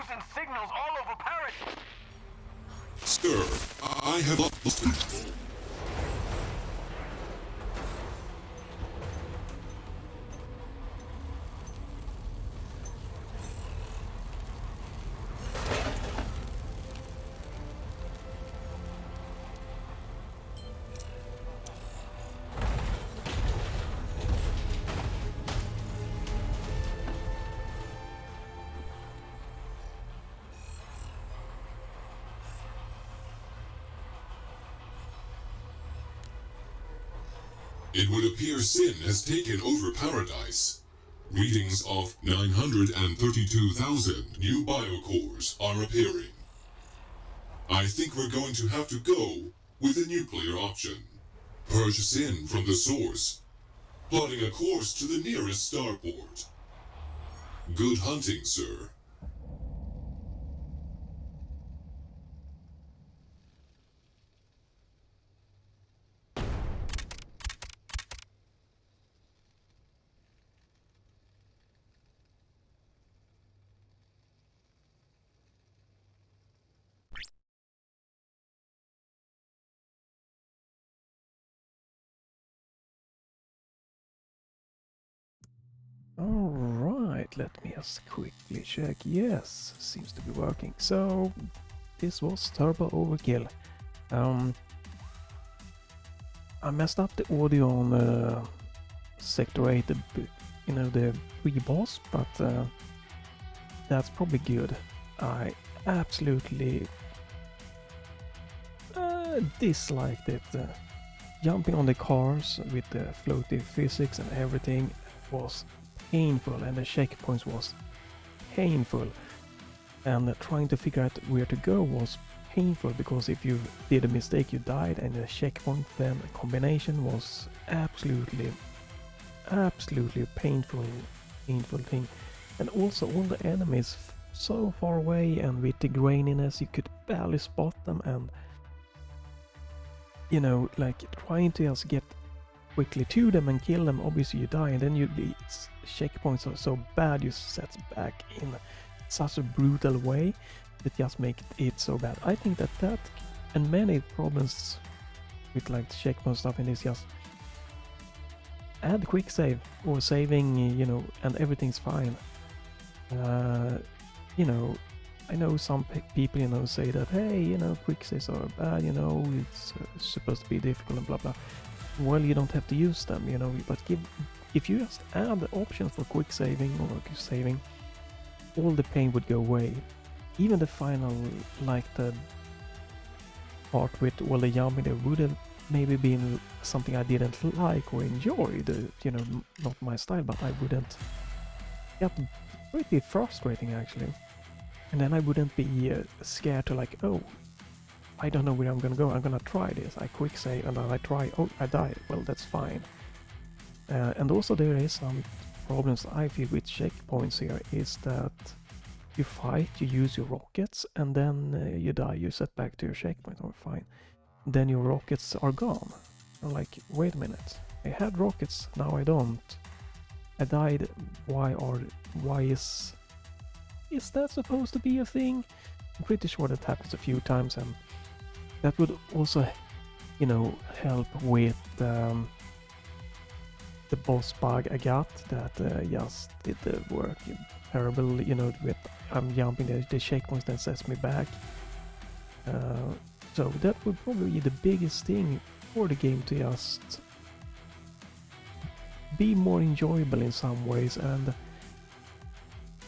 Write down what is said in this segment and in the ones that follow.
losing signals all over Paris. Sir, I have lost control. It would appear Sin has taken over Paradise. Readings of 932,000 new biocores are appearing. I think we're going to have to go with a nuclear option. Purge Sin from the source, plotting a course to the nearest starport. Good hunting, sir. Alright, let me just quickly check. Yes, seems to be working. So, this was Turbo Overkill. I messed up the audio on Sector 8, the pre-boss, but that's probably good. I absolutely disliked it. Jumping on the cars with the floaty physics and everything was painful, and the checkpoints was painful, and trying to figure out where to go was painful, because if you did a mistake you died, and the checkpoint then combination was absolutely painful thing. And also all the enemies so far away, and with the graininess you could barely spot them, and you know, like trying to just get quickly to them and kill them, obviously you die, and then the checkpoints are so bad you set back in such a brutal way that just make it so bad. I think that and many problems with like the checkpoint stuff in this, just add quick save or saving, you know, and everything's fine. You know, I know some people, you know, say that, hey, you know, quick saves are bad, you know, it's supposed to be difficult and blah blah. Well, you don't have to use them, you know, but if you just add the option for quick saving or saving, all the pain would go away. Even the final, like the part with all the jumping, there would have maybe been something I didn't like or enjoy, you know, not my style, but I wouldn't get pretty frustrating actually. And then I wouldn't be scared to like, oh, I don't know where I'm gonna go, I'm gonna try this. I quick save and then I try, oh, I die. Well, that's fine. And also there is some problems I feel with checkpoints here, is that you fight, you use your rockets, and then you die, you set back to your checkpoint, or fine. Then your rockets are gone. I'm like, wait a minute, I had rockets, now I don't. I died, why is that supposed to be a thing? I'm pretty sure that happens a few times, and that would also, you know, help with the boss bug I got that just did the work terrible, you know, with I'm jumping the checkpoints that sets me back. So that would probably be the biggest thing for the game, to just be more enjoyable in some ways, and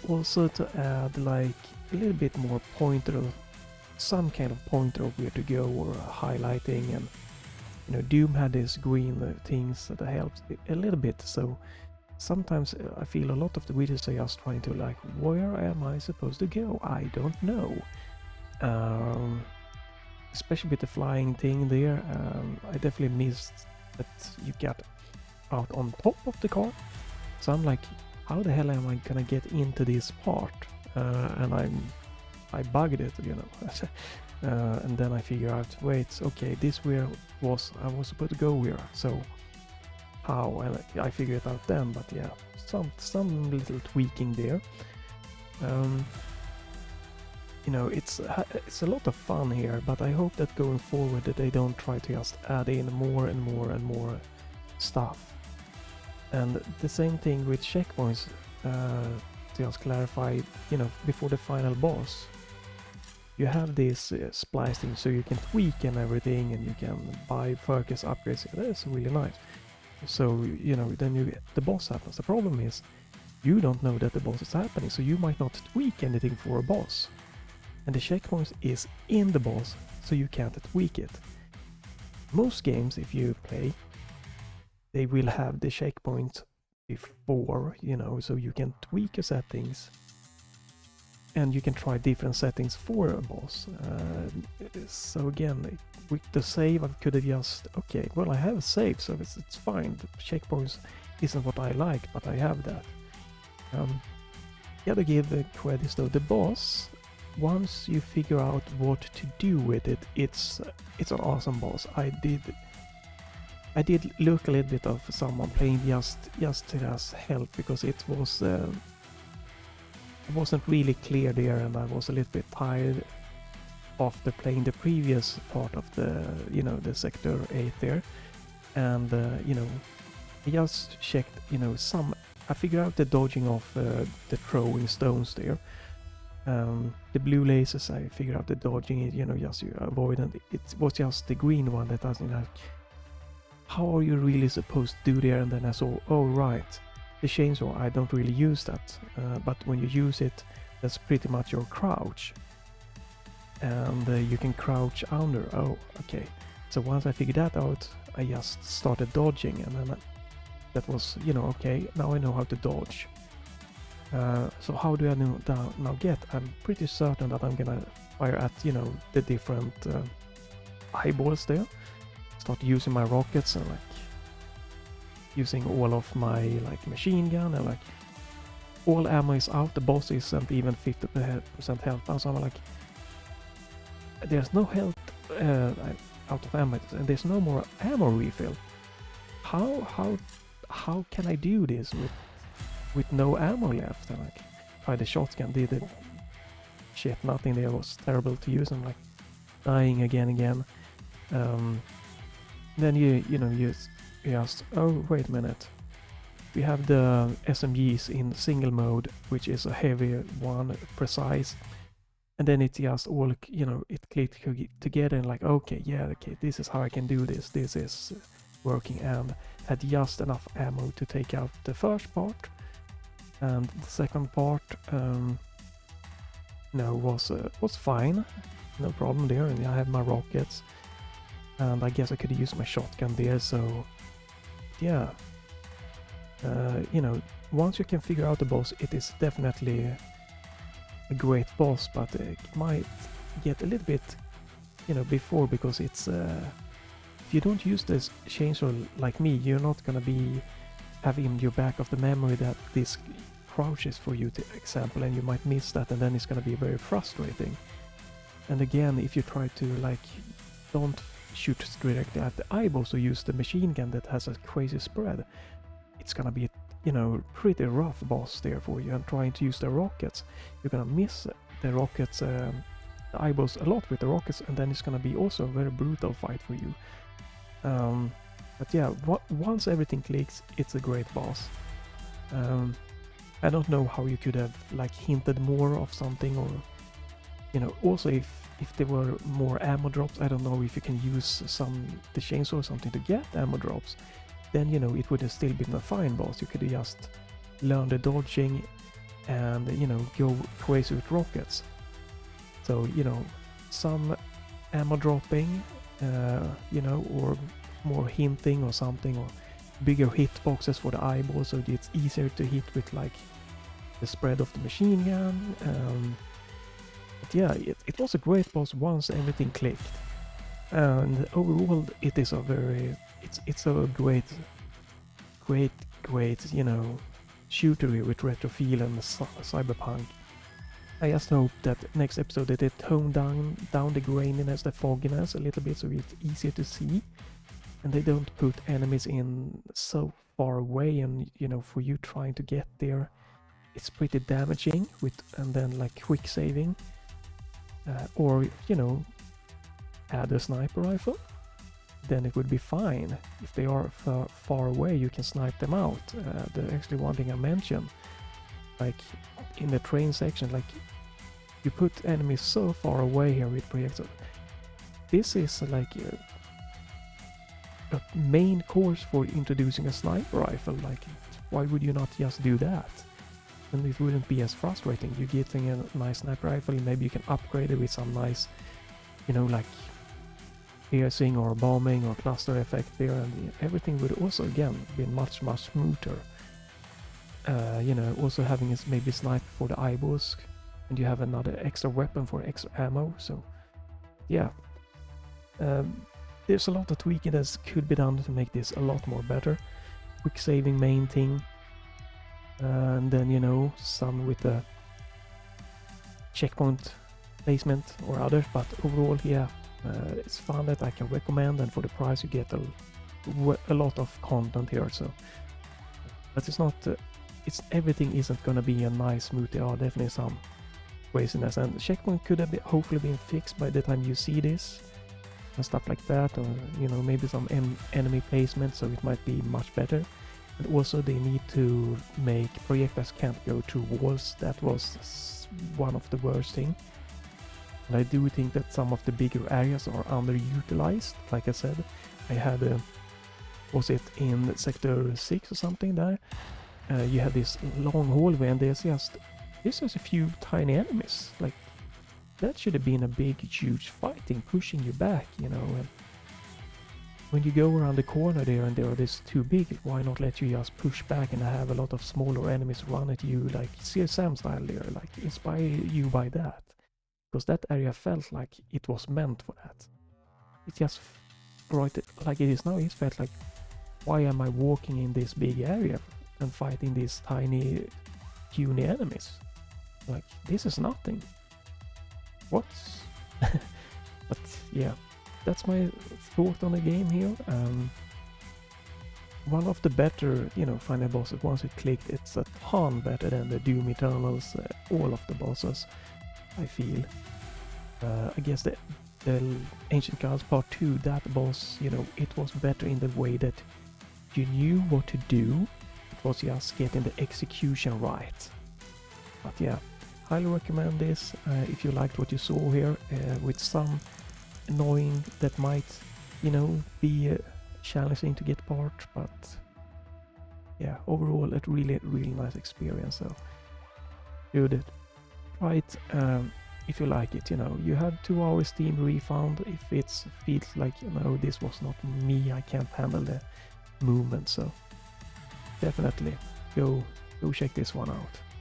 also to add like a little bit more pointer, some kind of pointer of where to go, or highlighting. And you know, Doom had these green things that helped a little bit, so sometimes I feel a lot of the videos are just trying to like, where am I supposed to go? I don't know. Especially with the flying thing there, I definitely missed that you get out on top of the car. So I'm like, how the hell am I gonna get into this part? And I bugged it, you know. And then I figure out, wait, okay, this where I was supposed to go here, so how? And I figure it out then, but yeah, some little tweaking there. you know, it's a lot of fun here, but I hope that going forward that they don't try to just add in more and more and more stuff. And the same thing with checkpoints, to just clarify, you know, before the final boss, you have this splicing so you can tweak and everything, and you can buy focus upgrades. That's really nice. So, you know, then the boss happens. The problem is, you don't know that the boss is happening, so you might not tweak anything for a boss. And the checkpoint is in the boss, so you can't tweak it. Most games, if you play, they will have the checkpoint before, you know, so you can tweak your settings and you can try different settings for a boss. So again, with the save, I could have just, okay, well, I have a save, so it's fine. The checkpoints isn't what I like, but I have that. Gotta give the credits though. The boss, once you figure out what to do with it, it's an awesome boss. I did look a little bit of someone playing just as help, because it wasn't really clear there, and I was a little bit tired after playing the previous part of the, you know, the sector 8 there, and you know, I just checked, you know, I figured out the dodging of the throwing stones there. The blue lasers, I figured out the dodging it, you know, just you avoid, and it was just the green one that doesn't like, how are you really supposed to do there? And then I saw, oh right, the chainsaw, I don't really use that, but when you use it, that's pretty much your crouch, and you can crouch under. Oh, okay. So once I figured that out, I just started dodging, and then that was, you know, okay, now I know how to dodge. So how do I now get? I'm pretty certain that I'm gonna fire at, you know, the different eyeballs there. Start using my rockets and like using all of my like machine gun, and like all ammo is out. The boss isn't even 50% health now, so I'm like, there's no health out of ammo, and there's no more ammo refill. How can I do this with no ammo left? And like tried the shotgun, did it, shit, nothing there, was terrible to use. I'm like dying again. Then you know, you just, oh wait a minute, we have the SMGs in single mode, which is a heavy one, precise, and then it just all, you know, it clicked together, and like, okay, yeah, okay, this is how I can do this is working, and had just enough ammo to take out the first part, and the second part no, was fine, no problem there, and I have my rockets, and I guess I could use my shotgun there. So yeah, you know, once you can figure out the boss, it is definitely a great boss, but it might get a little bit, you know, before, because it's if you don't use this chainsaw like me, you're not gonna be having in your back of the memory that this crouches for you, to example, and you might miss that, and then it's gonna be very frustrating. And again, if you try to like, don't shoot directly at the eyeballs or use the machine gun that has a crazy spread, it's gonna be, you know, pretty rough boss there for you. And trying to use the rockets, you're gonna miss the rockets, the eyeballs a lot with the rockets, and then it's gonna be also a very brutal fight for you. But yeah, once everything clicks, it's a great boss. I don't know how you could have like hinted more of something, or, you know, also if there were more ammo drops, I don't know if you can use the chainsaw or something to get ammo drops, then, you know, it would have still been a fine boss. You could have just learn the dodging and, you know, go crazy with rockets. So, you know, some ammo dropping, you know, or more hinting or something, or bigger hitboxes for the eyeballs, so it's easier to hit with like the spread of the machine gun. But yeah, it was a great boss once everything clicked, and overall it is a very, it's a great, you know, shooter with retro feel and cyberpunk. I just hope that next episode that they tone down the graininess, the fogginess a little bit, so it's easier to see, and they don't put enemies in so far away, and, you know, for you trying to get there, it's pretty damaging with, and then like quick saving. or, you know, add a sniper rifle, then it would be fine. If they are far away, you can snipe them out. There's actually one thing I mentioned, like in the train section, like you put enemies so far away here with projectile. This is like a main course for introducing a sniper rifle. Like, why would you not just do that? And it wouldn't be as frustrating. You're getting a nice sniper rifle, maybe you can upgrade it with some nice, you know, like piercing or bombing or cluster effect there, and everything would also again be much smoother. You know, also having is maybe sniper for the eyeballs, and you have another extra weapon for extra ammo. So yeah, there's a lot of tweaking that could be done to make this a lot more better. Quick saving main thing, and then, you know, some with the checkpoint placement or others, but overall, yeah, it's fun that I can recommend, and for the price you get a lot of content here. So, but it's not, it's everything isn't gonna be a nice smooth. There are definitely some craziness, and the checkpoint could have hopefully been fixed by the time you see this and stuff like that, or, you know, maybe some enemy placement, so it might be much better. And also they need to make projectiles can't go through walls. That was one of the worst thing. And I do think that some of the bigger areas are underutilized. Like I said, I had was it in sector 6 or something there? You had this long hallway, and there's just a few tiny enemies. Like, that should have been a big, huge fighting, pushing you back, you know. And when you go around the corner there and there are this too big, why not let you just push back and have a lot of smaller enemies run at you, like CSM style there, like inspire you by that. Because that area felt like it was meant for that. It just, right like it is now, it felt like, why am I walking in this big area and fighting these tiny, puny enemies? Like, this is nothing. What? But yeah, that's my thought on the game here. One of the better, you know, final bosses, once you clicked, it's a ton better than the Doom Eternals, all of the bosses, I feel. I guess the Ancient Gods Part 2, that boss, you know, it was better in the way that you knew what to do. It was just getting the execution right. But yeah, highly recommend this if you liked what you saw here, with some annoying that might, you know, be challenging to get part, but yeah, overall a really nice experience. So do it, try it if you like it. You know, you have 2 hours Steam refund if it feels like, you know, this was not me, I can't handle the movement. So definitely go check this one out.